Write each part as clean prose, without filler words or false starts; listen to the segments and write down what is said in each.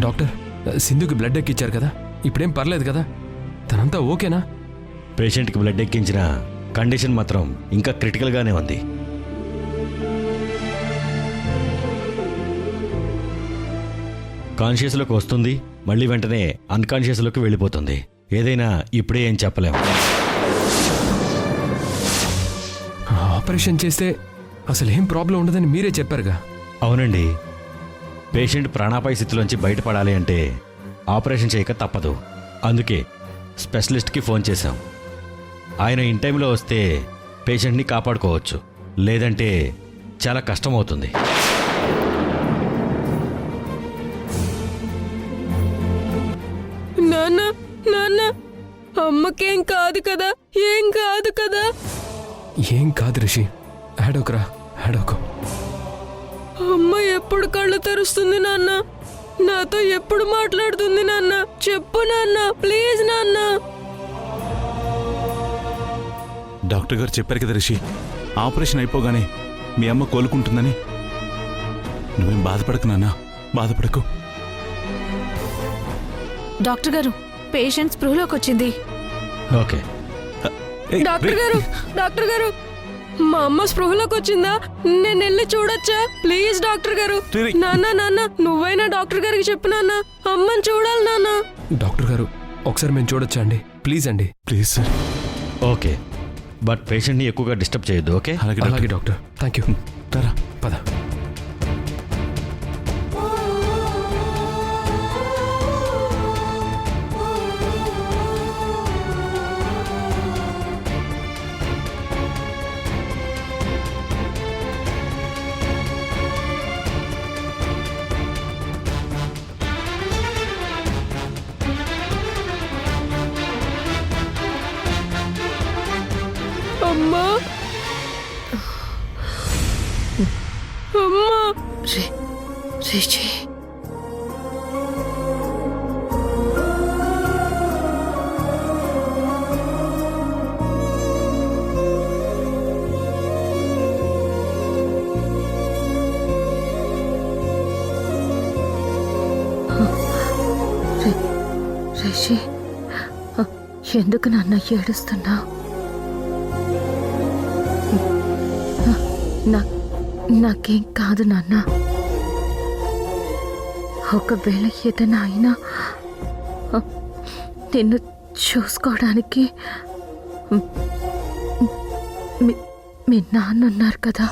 Doctor, సింధుకి blood ఎక్కించారు కదా, ఇప్పుడేం పర్లేదు కదా? తనంతా ఓకేనా? పేషెంట్కి బ్లడ్ ఎక్కించిన కండిషన్ మాత్రం ఇంకా క్రిటికల్గానే ఉంది. కాన్షియస్లోకి వస్తుంది, మళ్ళీ వెంటనే అన్కాన్షియస్లోకి వెళ్ళిపోతుంది. ఏదైనా ఇప్పుడే ఏం చెప్పలేము. ఆపరేషన్ చేస్తే అసలు ఏం ప్రాబ్లం ఉండదని మీరే చెప్పారుగా. అవునండి, పేషెంట్ ప్రాణాపాయ స్థితిలోంచి బయటపడాలి అంటే ఆపరేషన్ చేయక తప్పదు. అందుకే స్పెషలిస్ట్కి ఫోన్ చేశాం. ఆయన ఇన్ టైంలో వస్తే పేషెంట్ని కాపాడుకోవచ్చు, లేదంటే చాలా కష్టం అవుతుంది. నాన్న నాన్న, అమ్మకేం కాదు కదా? ఏం కాదు కదా? ఏం కాదు రిషి, ఆడోకరా ఆడోకు. అమ్మ ఎప్పుడు కళ్ళు తెరుస్తుంది నాన్న? నాతో ఎప్పుడు మాట్లాడుతుంది నాన్న? చెప్పు నాన్న, ప్లీజ్ నాన్న. డాక్టర్ గారు చెప్పారు కదా రిషి, ఆపరేషన్ అయిపోగానే మీ అమ్మ కోలుకుంటుందని. నువ్వేం బాధపడకు నాన్న, బాధపడకు. డాక్టర్ గారు, పేషెంట్ స్పృహలోకి వచ్చింది. ఓకే. డాక్టర్ గారు, డాక్టర్ గారు, మా అమ్మ స్పృహలోకి వచ్చిందా? నేను వెళ్ళి చూడొచ్చా? ప్లీజ్ డాక్టర్ గారు. నాన్న నాన్న, నువ్వైనా డాక్టర్ గారికి చెప్పు నాన్న, అమ్మని చూడాలి నాన్న. డాక్టర్ గారు, ఒకసారి మేము చూడొచ్చా అండి? ప్లీజ్ అండి. Please sir. ఓకే, బట్ పేషెంట్ని ఎక్కువగా డిస్టర్బ్ చేయొద్దు. ఓకే? అలాగే డాక్టర్. Thank you. తరా పద. అమ్మా, అమ్మా. రిషి, రిషి, ఎందుకు నాన్న ఏడుస్తున్నావు? నాకేం కాదు నాన్న. ఒకవేళ ఏదైనా అయినా నిన్ను చూసుకోవడానికి మీ నాన్న ఉన్నారు కదా.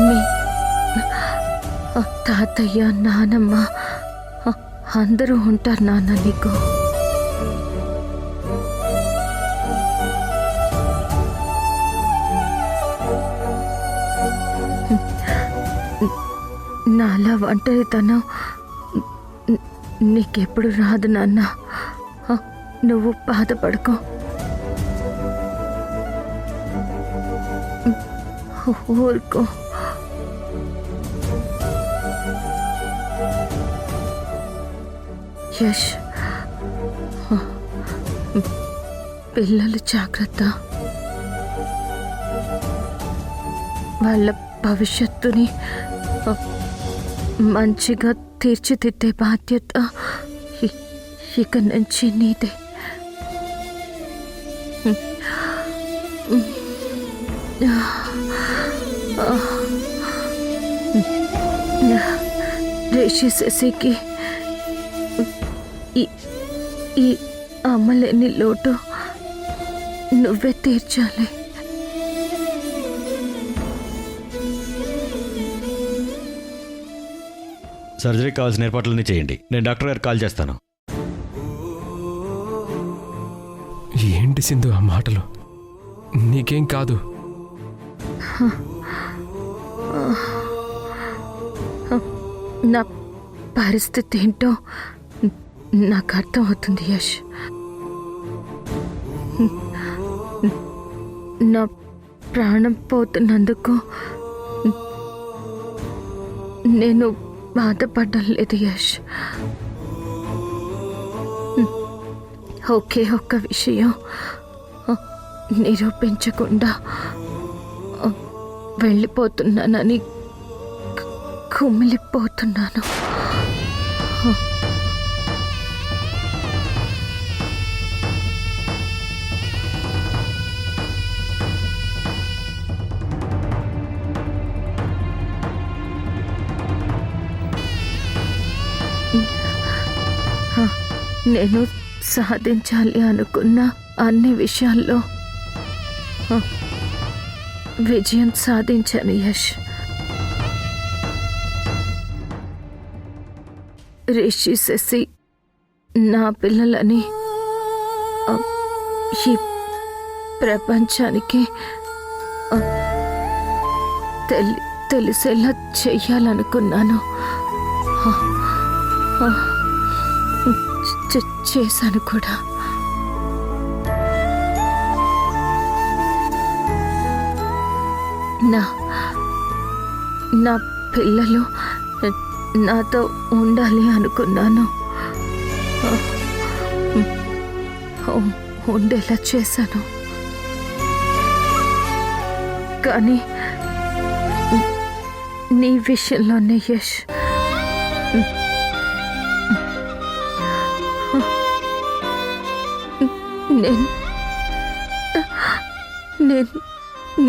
మీ తాతయ్య, నానమ్మ అందరూ ఉంటారు నాన్న నీకు. నాలా ఒంటరితనం నీకెప్పుడు రాదు నాన్న. నువ్వు బాధపడుకో. ఊరుకో. యష్, పిల్లలు జాగ్రత్త. వాళ్ళ భవిష్యత్తుని మంచిగా తీర్చిదిద్దే బాధ్యత ఇక నుంచి నీదే. రేషి శశికి ఈ అమ్మలేని లోటు నువ్వే తీర్చాలి. సర్జరీకి కావాల్సిన ఏర్పాట్లన్నీ చేయండి. నేను డాక్టర్ గారికి కాల్ చేస్తాను. ఏంటి సింధు ఆ మాటలు? నీకేం కాదు. నా పరిస్థితి ఏంటో నాకు అర్థం అవుతుంది యష్. నా ప్రాణం పోతున్నందుకు నేను బాధపడడం లేదు యష్. ఒకే ఒక్క విషయం నిరూపించకుండా వెళ్ళిపోతున్నానని కుమిలిపోతున్నాను. నేను సాధించాలి అనుకున్న అన్ని విషయాల్లో విజయం సాధించాను యష్. రిషి శశి నా పిల్లలని ఈ ప్రపంచానికి తెలిసేలా చెయ్యాలనుకున్నాను. చేశాను కూడా. నా పిల్లలు నాతో ఉండాలి అనుకున్నాను. ఉండేలా చేశాను. కానీ నీ విషయంలోనే యష్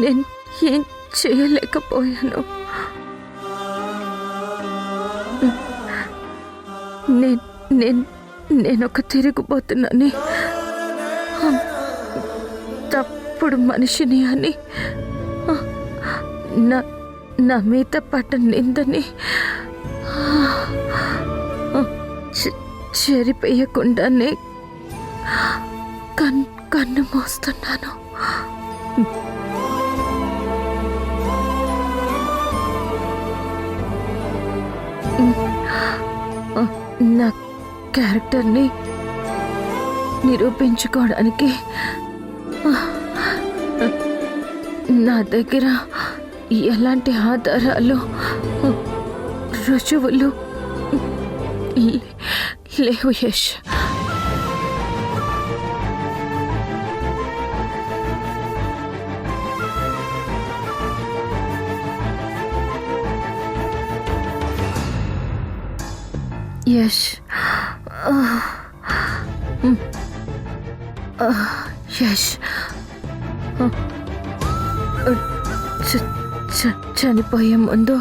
నేను ఏం చేయలేకపోయాను. నేనొక తిరిగిపోతున్నాను, తప్పుడు మనిషిని అని, నా మీద పడ్డ నిందని చెరిపేయకుండానే కన్ను మోస్తున్నాను. నా క్యారెక్టర్ని నిరూపించుకోవడానికి నా దగ్గర ఎలాంటి ఆధారాలు, రుజువులు లేవు యష్. యష్ యష్ చనిపోయే ముందు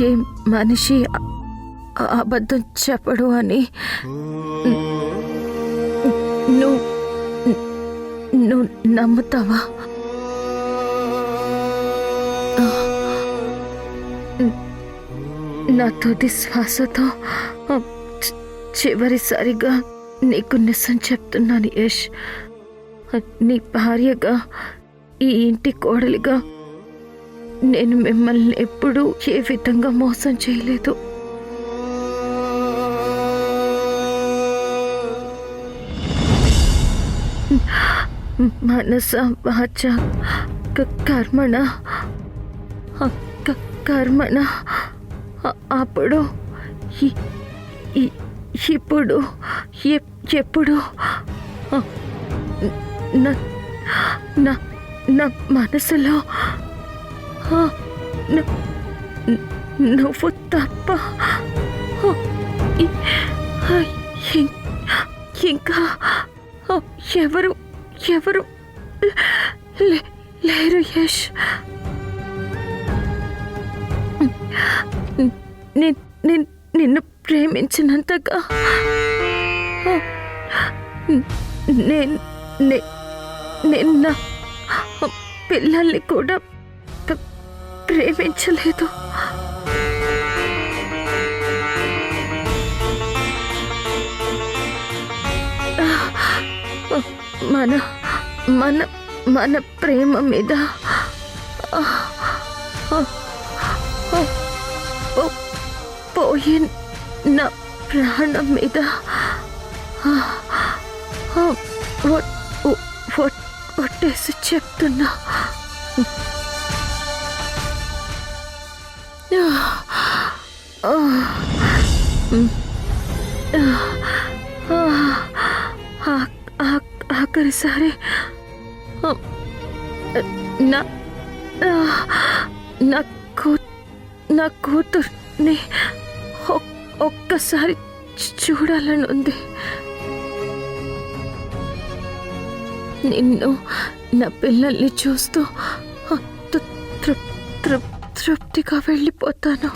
ఏ మనిషి అబద్ధం చెప్పడు అని నువ్వు నమ్ముతావా? నా తుది శ్వాసతో చివరిసారిగా నీకు నిజం చెప్తున్నాను యష్. నీ భార్యగా, ఈ ఇంటి కోడలిగా నేను మిమ్మల్ని ఎప్పుడూ ఏ విధంగా మోసం చేయలేదు. మనస వాచ కర్మణ అప్పుడు ఇప్పుడు ఎప్పుడు నా మనసులో నువ్వు తప్ప ఇంకా ఎవరు లేరు యష్. నిన్ను ప్రేమించినంతగా నేను నా పిల్లల్ని కూడా ప్రేమించలేదు. మన ప్రేమ మీద పోయి నా ప్రాణం మీద ఒట్టేసి చెప్తున్నా. ఒక్కసారి నా నా నా కూతుర్ని ఒక్కసారి చూడాలని ఉంది. నిన్ను నా పిల్లల్ని చూస్తూ తృప్తిగా వెళ్ళిపోతాను.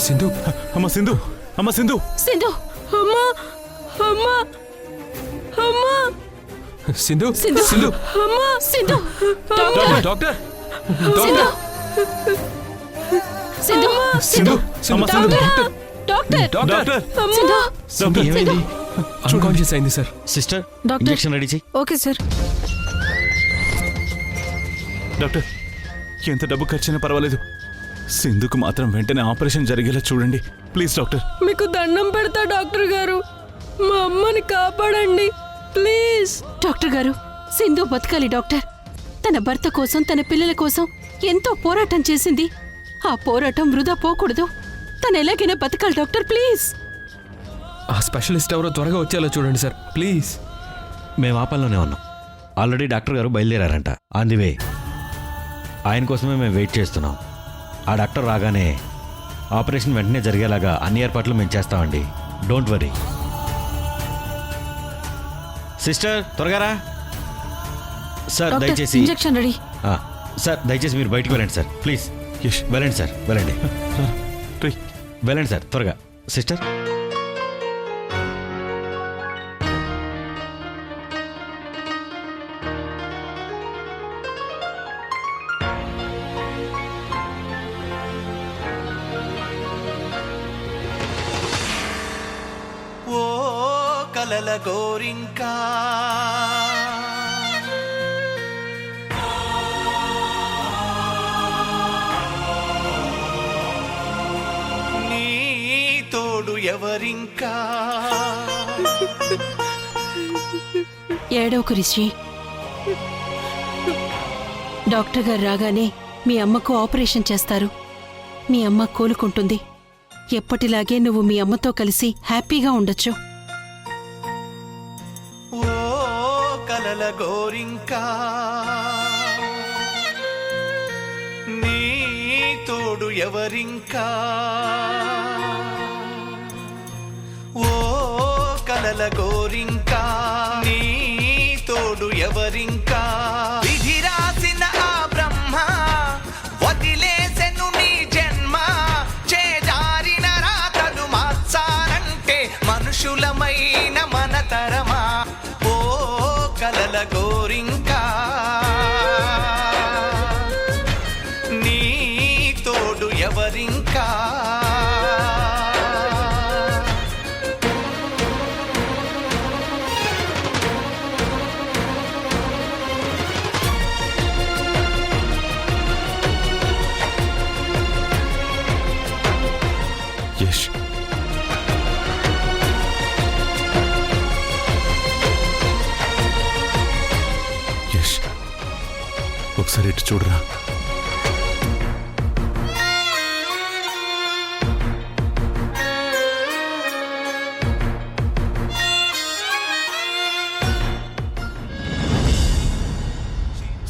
సింధు, అమ్మ సింధు, అమ్మ సింధు. సింధు, అమ్మా అమ్మా అమ్మా, సింధు, సింధు, సింధు, అమ్మా, సింధు, డాక్టర్, డాక్టర్, సింధు, సింధు, సింధు, అమ్మ సింధు. డాక్టర్, డాక్టర్, సింధు, సింధు, ఏమైంది? అన్కాన్షియస్ అయింది sir. Sister, doctor. Injection ready చేయి. Okay sir. డాక్టర్, ఎంత డబ్బు ఖర్చైనా పర్వాలేదు, సింధుకు మాత్రం వెంటనే ఆపరేషన్ జరిగేలా చూడండి ప్లీజ్ డాక్టర్. మీకు దండం పెడతా డాక్టర్ గారు, మా అమ్మని కాపాడండి ప్లీజ్. డాక్టర్ గారు, సింధు బతకాలి డాక్టర్. తన భర్త కోసం, తన పిల్లల కోసం ఎంతో పోరాటం చేసింది. ఆ పోరాటం వృధా పోకూడదు. తను ఎలాగైనా బతకాలి డాక్టర్ ప్లీజ్. ఆ స్పెషలిస్ట్ ఎవరో త్వరగా వచ్చేలా చూడండి సార్ ప్లీజ్. మేము ఆపాల్లోనే ఉన్నాం. ఆల్రెడీ డాక్టర్ గారు బయలుదేరారంట. On the way. ఆయన కోసమే మేము వెయిట్ చేస్తున్నాం. ఆ డాక్టర్ రాగానే ఆపరేషన్ వెంటనే జరిగేలాగా అన్ని ఏర్పాట్లు మేము చేస్తామండి. Don't worry. సిస్టర్, త్వరగా రా. సార్ దయచేసి ఇంజెక్షన్ రెడీ. సార్ దయచేసి మీరు బయటికి వెళ్ళండి సార్ ప్లీజ్. యష్, వెళ్ళండి సార్, వెళ్ళండి, రే. వెళ్ళండి సార్ త్వరగా. సిస్టర్, ఓ కలల గోరింకా నీ తోడు ఎవరింకా ఏడోకు రిషి. డాక్టర్ గారు రాగానే మీ అమ్మకు ఆపరేషన్ చేస్తారు. మీ అమ్మ కోలుకుంటుంది. ఎప్పటిలాగే నువ్వు మీ అమ్మతో కలిసి హ్యాపీగా ఉండొచ్చు. ఓ కలల గోరింకా నీ తోడు ఎవరింకా ఓ కలల గోరింకా నీ తోడు ఎవరింకా విధి రాసిన ఆ బ్రహ్మ వదిలేసెను నీ జన్మ చేజారిన రాతలు మార్చాలంటే మనుషులమైన మన తరమా ఓ కలల గోరింకా నీ తోడు ఎవరింకా యష్, యష్, ఒకసారి ఇటు చూడరా.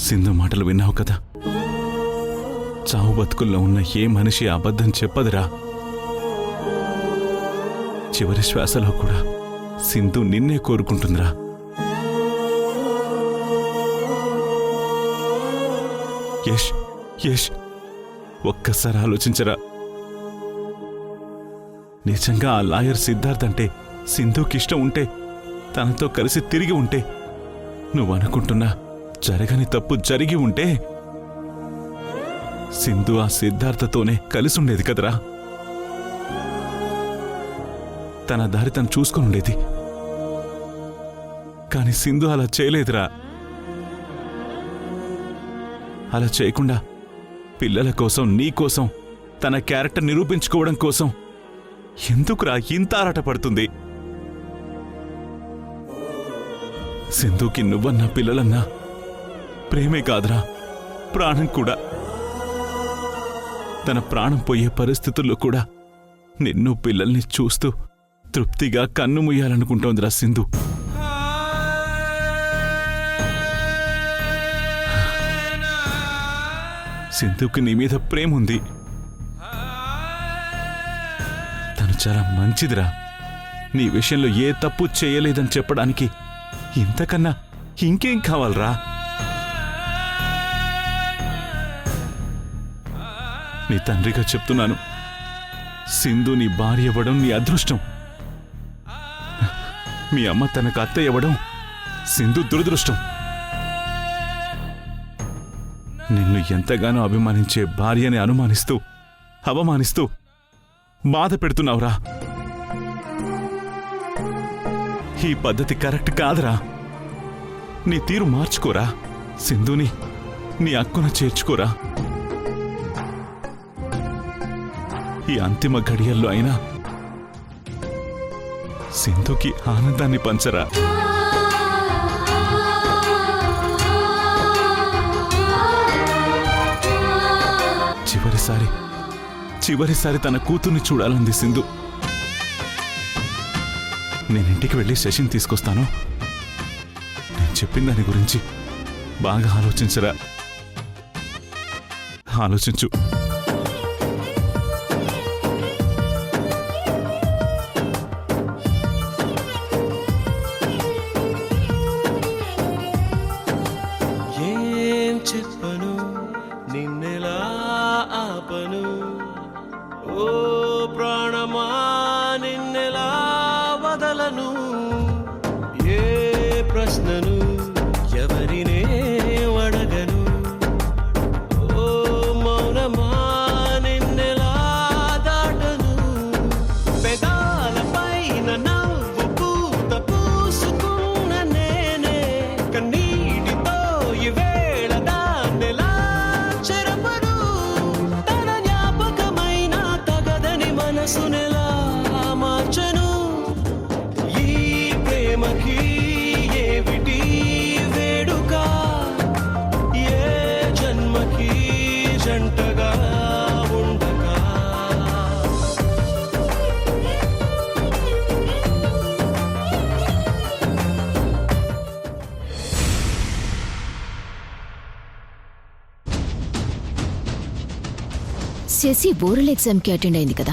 సింధు మాటలు విన్నావు కదా. చావు బతుకుల్లో ఉన్న ఏ మనిషి అబద్ధం చెప్పదురా. చివరి శ్వాసలో కూడా సింధు నిన్నే కోరుకుంటుందిరా. యష్, యష్, ఒక్కసారి ఆలోచించరా. నిజంగా ఆ లాయర్ సిద్ధార్థ్ అంటే సింధుకి ఇష్టం ఉంటే, తనతో కలిసి తిరిగి ఉంటే, నువ్వు అనుకుంటున్నా జరగని తప్పు జరిగి ఉంటే సింధు ఆ సిద్ధార్థతోనే కలిసి ఉండేది కదరా. తన దారి తను చూసుకొని ఉండేది. కాని సింధు అలా చేయలేదురా. అలా చేయకుండా పిల్లల కోసం, నీ కోసం, తన క్యారెక్టర్ నిరూపించుకోవడం కోసం ఎందుకురా ఇంత ఆరాటపడుతుంది? సింధుకి నువ్వన్నా పిల్లలన్నా ప్రేమే కాదురా, ప్రాణం కూడా. తన ప్రాణం పోయే పరిస్థితుల్లో కూడా నిన్ను పిల్లల్ని చూస్తూ తృప్తిగా కన్ను ముయ్యాలనుకుంటోందిరా సింధు. సింధుకి నీ మీద ప్రేమ ఉంది. తను చాలా మంచిదిరా. నీ విషయంలో ఏ తప్పు చేయలేదని చెప్పడానికి ఇంతకన్నా ఇంకేం కావాలరా? నీ తండ్రిగా చెప్తున్నాను, సింధు నీ భార్య అవ్వడం నీ అదృష్టం. మీ అమ్మ తనకు అత్తయ్య అవ్వడం సింధు దురదృష్టం. నిన్ను ఎంతగానో అభిమానించే భార్యని అనుమానిస్తూ అవమానిస్తూ బాధ పెడుతున్నావురా. ఈ పద్ధతి కరెక్ట్ కాదురా. నీ తీరు మార్చుకోరా. సింధుని నీ అక్కున చేర్చుకోరా. ఈ అంతిమ ఘడియల్లో అయినా సింధుకి ఆనందాన్ని పంచరా. చివరిసారి తన కూతుర్ని చూడాలంది సింధు. నేనింటికి వెళ్ళి శశిని తీసుకొస్తాను. నేను చెప్పిన దాని గురించి బాగా ఆలోచించరా. ఆలోచించు. ఏం చెప్పను నిన్నెలా ఆపను, ఓ ప్రాణమా నిన్నెలా వదలను, ఏ ప్రశ్నను ఎవరినే అడగను, ఓ మౌనమా నిన్నెలా దాటను, పెదాలపైన నవ్వు పూత పూసుకున్న నేనే కన్నీటితో ఈవేళ దాన్నెలా చెరపను, తన జ్ఞాపకమైన తగదని మనసునెలా మార్చను, ఈ ప్రేమకి ఏమిటి వేడుక, ఏ జన్మకి జంటగా ఉండక. శశి ఓరల్ ఎగ్జామ్కి అటెండ్ అయింది కదా,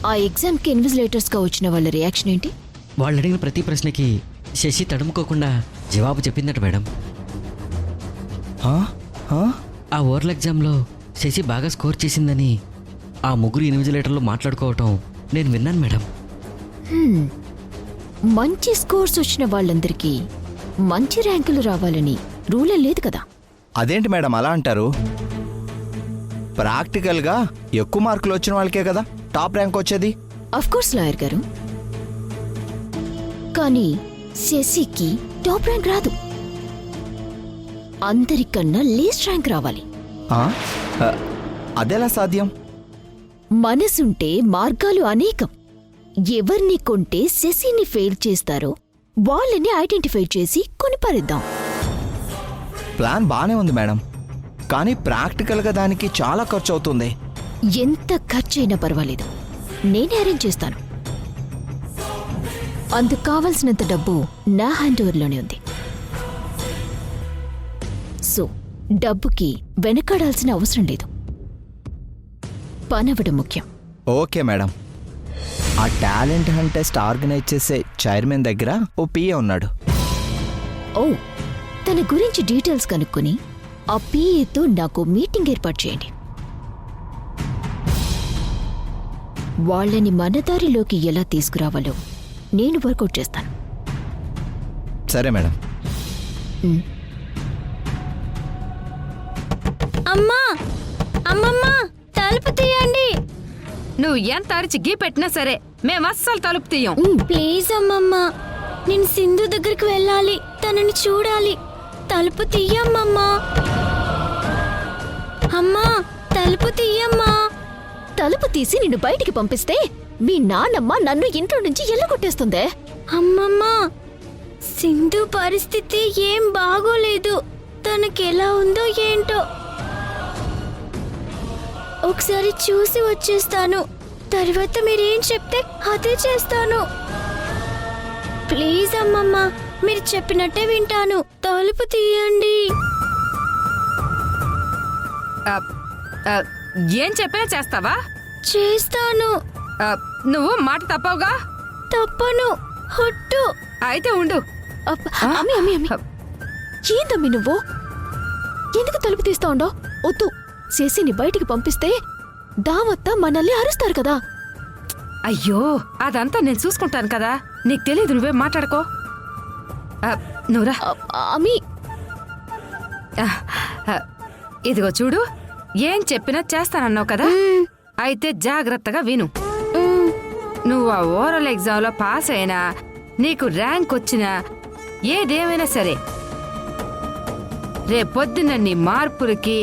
ఆ ఎగ్జామ్కి ఇన్విజిలేటర్స్గా వచ్చిన వాళ్ళ రియాక్షన్ ఏంటి? వాళ్ళు అడిగిన ప్రతి ప్రశ్నకి శశి తడుముకోకుండా జవాబు చెప్పిందట మేడం. ఆ ఓరల్ ఎగ్జామ్లో శశి బాగా స్కోర్ చేసిందని ఆ ముగ్గురు ఇన్విజిలేటర్లు మాట్లాడుకోవటం నేను విన్నాను మేడం. మంచి స్కోర్స్ వచ్చిన వాళ్ళందరికీ మంచి ర్యాంకులు రావాలని రూలే లేదు కదా. అదేంటి మేడం అలా అంటారు? ప్రాక్టికల్గా ఎక్కువ మార్కులు వచ్చిన వాళ్ళకే కదా టాప్ ర్యాంక్ వచ్చేది. కోర్స్ లాయర్ గారు, కానీ శశికి టాప్ ర్యాంక్ రాదు. అందరికన్నా లీస్ట్ ర్యాంక్ రావాలి. ఆ? అదెలా సాధ్యం? మనసుంటే మార్గాలు అనేకం. ఎవరిని కొంటే శశిని ఫెయిల్ చేస్తారో వాళ్ళని ఐడెంటిఫై చేసి కొనిపారేద్దాం. ప్లాన్ బానే ఉంది మేడం, కానీ ప్రాక్టికల్గా దానికి చాలా ఖర్చు అవుతుంది. ఎంత ఖర్చైనా పర్వాలేదు, నేనే అరేంజ్ చేస్తాను. అందుకు కావలసినంత డబ్బు నా హ్యాండ్ ఓవర్లోనే ఉంది. సో డబ్బుకి వెనకాడాల్సిన అవసరం లేదు, పనవడం ముఖ్యం. Okay madam. ఆ టాలెంట్ హంట్ టెస్ట్ ఆర్గనైజ్ చేసే చైర్మన్ దగ్గర ఓ పిఏ ఉన్నాడు. ఓ, తన గురించి డీటెయిల్స్ కనుక్కొని ఆ పిఏతో నాకు మీటింగ్ ఏర్పాటు చేయండి. వాళ్ళని మన దారిలోకి ఎలా తీసుకురావాలో నేను వర్కౌట్ చేస్తాను. సరే మేడం. అమ్మా, అమ్మమ్మ, తలుపు తీయండి. నువ్వు ఎంత అరిచి గీ పెట్టినా సరే మేము అస్సలు తలుపు తీయం. ప్లీజ్ అమ్మమ్మ, నేను సింధు దగ్గరికి వెళ్ళాలి, తనని చూడాలి. తలుపు తీయమ్మమ్మా. అమ్మా, తలుపు తీయమ్మా. తలుపు తీసి నిన్ను బయటికి పంపిస్తే మీ నాన్నమ్మ నన్ను ఇంట్లో నుంచి ఎల్లగొట్టేస్తుందే. అమ్మమ్మ, సింధు పరిస్థితి ఏం బాగోలేదు. తనకెలా ఉందో ఏంటో. ఒకసారి చూసి వచ్చేస్తాను. తర్వాత మీరేం చెప్తే అదే చేస్తాను. ప్లీజ్ అమ్మమ్మ, మీరు చెప్పినట్టే వింటాను. తలుపు తీయండి. ఏం చెప్పినా చేస్తావా? చేస్తాను. నువ్వు మాట తప్పవుగా? తప్పను. హొట్టు. అయితే ఉండు. అమ్మి అమ్మి అమ్మి ఏందమ్మి నువ్వు ఎందుకు తలుపు తీస్తా ఉండో? వద్దు, శశిని బయటికి పంపిస్తే దావత్తా మనల్ని అరుస్తారు కదా. అయ్యో, అదంతా నేను చూసుకుంటాను కదా, నీకు తెలియదు. నువ్వేం మాట్లాడుకో. నువ్వురా. అమ్మి ఇదిగో చూడు, ఏం చెప్పినా చేస్తానన్నావు కదా, అయితే జాగ్రత్తగా విను. నువ్వు ఆ ఓరల్ ఎగ్జామ్లో పాస్ అయినా, నీకు ర్యాంక్ వచ్చినా, ఏదేమైనా సరే, రేపొద్దున నీ మార్పులకి,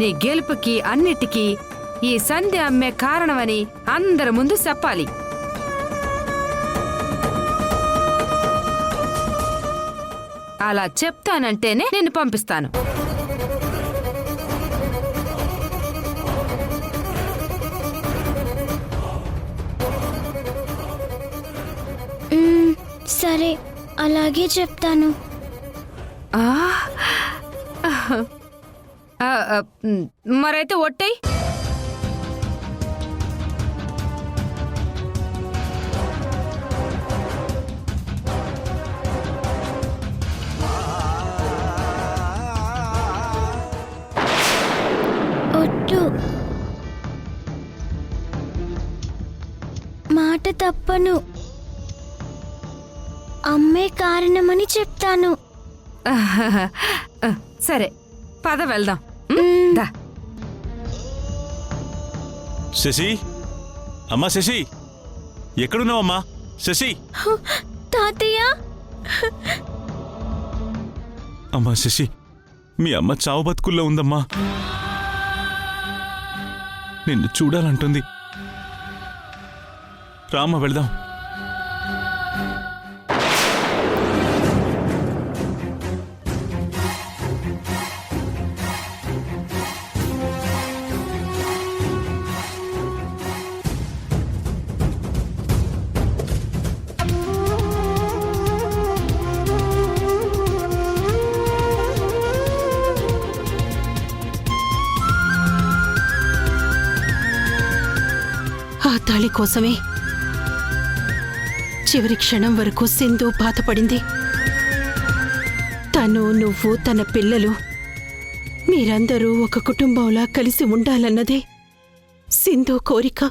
నీ గెలుపుకి, అన్నిటికీ ఈ సంధ్య అమ్మే కారణమని అందరి ముందు చెప్పాలి. అలా చెప్తానంటేనే నిన్ను పంపిస్తాను. సరే, అలాగే చెప్తాను. మరైతే ఒట్టేయ్. ఒట్టు. మాట తప్పను. అమ్మే కారణమని చెప్తాను. సరే, పద వెళ్దాం. దా. శశి, అమ్మా శశి, ఎక్కడున్నావమ్మా? శశి. తాతయ్య. అమ్మా శశి, మీ అమ్మ చావు బతుకుల్లో ఉందమ్మా. నిన్ను చూడాలంటుంది. రామ్మ, వెళదాం. ఆ తాళి కోసమే చివరి క్షణం వరకు సింధు బాధపడింది. తను, నువ్వు, తన పిల్లలు మీరందరూ ఒక కుటుంబంలా కలిసి ఉండాలన్నదే సింధు కోరిక.